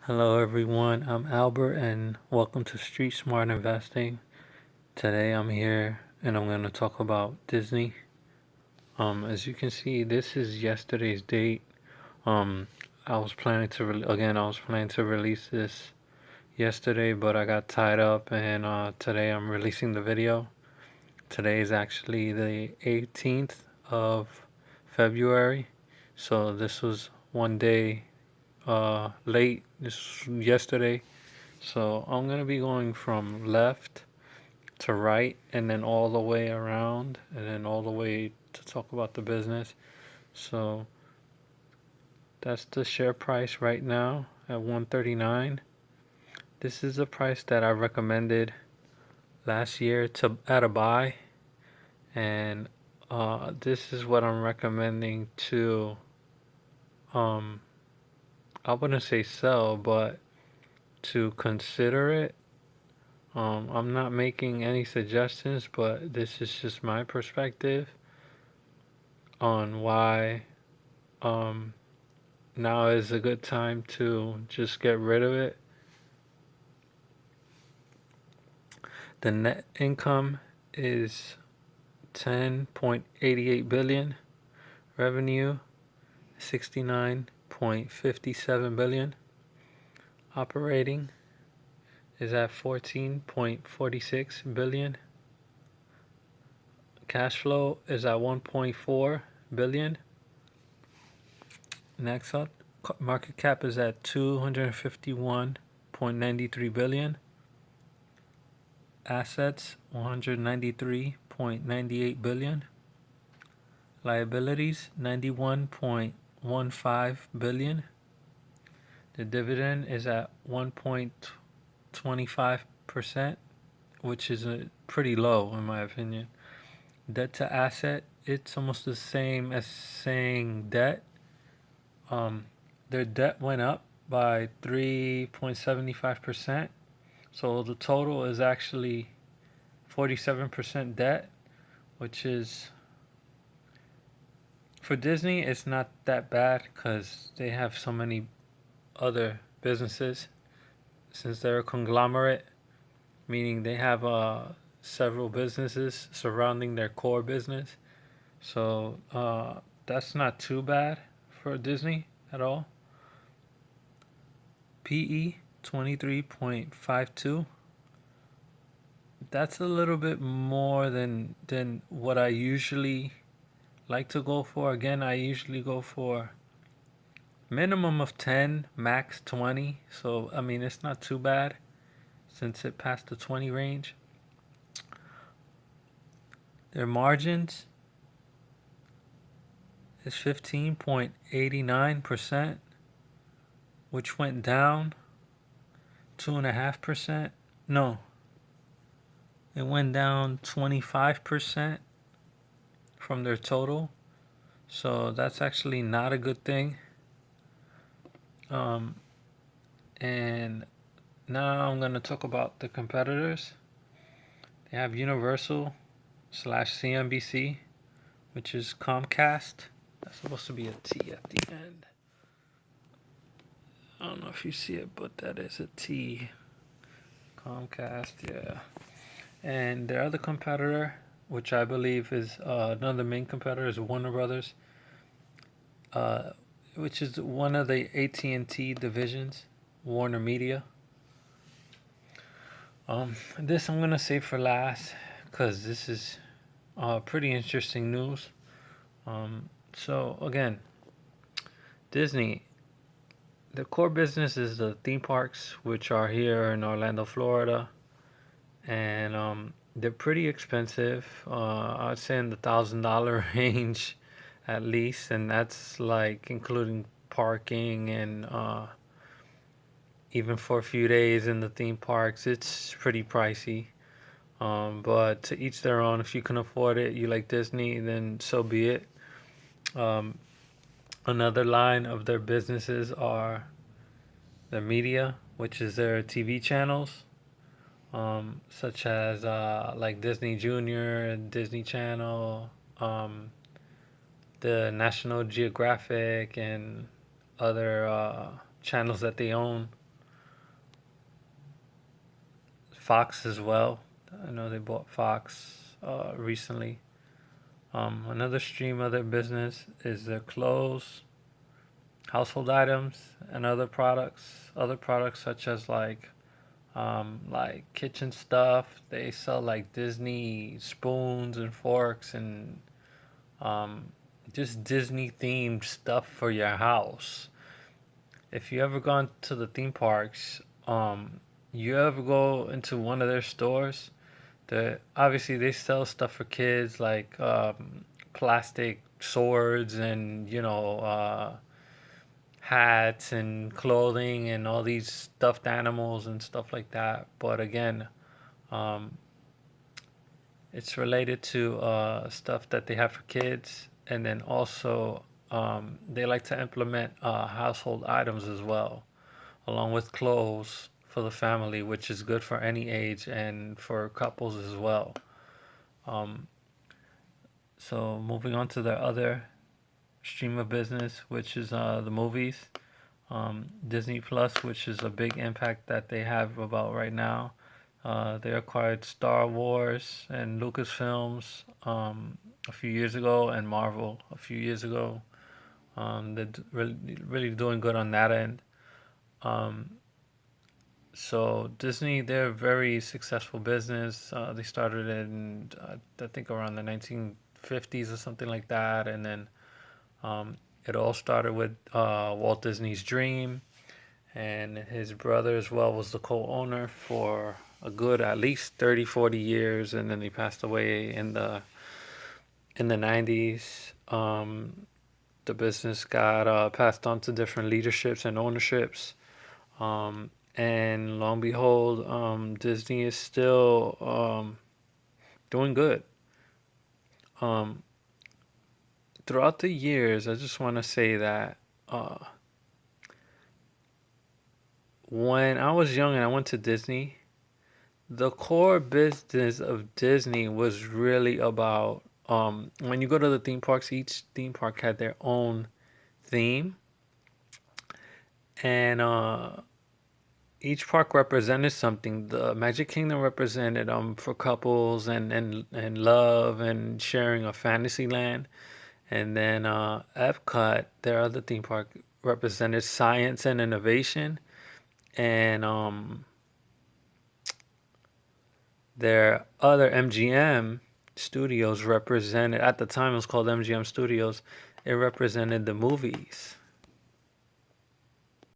Hello everyone, I'm Albert and welcome to Street Smart Investing. Today I'm here and I'm going to talk about Disney. As you can see, this is yesterday's date. Um, I was planning to release this yesterday, but I got tied up and today I'm releasing the video. Today is actually the 18th of February, so this was one day late. This was yesterday. So I'm going to be going from left to right and then all the way around and then all the way to talk about the business. So that's the share price right now at 139. This is the price that I recommended last year to at a buy, and this is what I'm recommending to um I wouldn't say sell, but to consider it. I'm not making any suggestions, but this is just my perspective on why um, now is a good time to just get rid of it. The net income is 10.88 billion, revenue 69.57 billion, operating is at 14.46 billion, cash flow is at 1.4 billion. Next up, market cap is at 251.93 billion. Assets 193.98 billion. Liabilities 91.15 billion. The dividend is at 1.25%, which is pretty low in my opinion. Debt to asset, it's almost the same as saying debt. Their debt went up by 3.75%. So the total is actually 47% debt, which is for Disney, it's not that bad because they have so many other businesses. Since they're a conglomerate, meaning they have several businesses surrounding their core business. So that's not too bad for Disney at all. PE 23.52. That's a little bit more than what I usually like to go for. Again, I usually go for minimum of 10, max 20. So I mean, it's not too bad since it passed the 20 range. Their margins is 15.89%, which went down 2.5%. No, it went down 25% from their total. So that's actually not a good thing. And now I'm going to talk about the competitors. They have Universal slash CNBC, which is Comcast. That's supposed to be a T at the end. I don't know if you see it, but that is a T. Comcast, yeah. And their other competitor, which I believe is another main competitor, is Warner Brothers, which is one of the AT&T divisions, Warner Media. This I'm gonna save for last because this is pretty interesting news. So again, Disney, the core business is the theme parks, which are here in Orlando, Florida, and they're pretty expensive. I'd say in the $1,000 range, at least, and that's like including parking and even for a few days in the theme parks, it's pretty pricey. But to each their own. If you can afford it, you like Disney, then so be it. Um, Another line of their businesses are their media, which is their TV channels, such as like Disney Junior, Disney Channel, the National Geographic, and other channels that they own. Fox as well. I know they bought Fox recently. Another stream of their business is their clothes, household items, and other products. Other products such as like kitchen stuff. They sell like Disney spoons and forks and um, just Disney themed stuff for your house. If you ever gone to the theme parks, you ever go into one of their stores, obviously they sell stuff for kids like plastic swords and hats and clothing and all these stuffed animals and stuff like that. But again, um, it's related to stuff that they have for kids, and then also they like to implement household items as well, along with clothes for the family, which is good for any age and for couples as well. Um, so moving on to their other stream of business, which is the movies. Disney Plus, which is a big impact that they have about right now. They acquired Star Wars and Lucasfilms a few years ago, and Marvel a few years ago. They're really doing good on that end. Um, so Disney, they're a very successful business. They started in I think around the 1950s or something like that, and then um, it all started with Walt Disney's dream, and his brother as well was the co-owner for a good at least 30, 40 years, and then he passed away in the 90s. The business got passed on to different leaderships and ownerships. And lo and behold, Disney is still doing good. Um, Throughout the years, I just want to say that uh, when I was young and I went to Disney, the core business of Disney was really about when you go to the theme parks, each theme park had their own theme, and each park represented something. The Magic Kingdom represented for couples and love and sharing a fantasy land. And then Epcot, their other theme park, represented science and innovation. And their other MGM studios represented, at the time it was called MGM Studios, it represented the movies.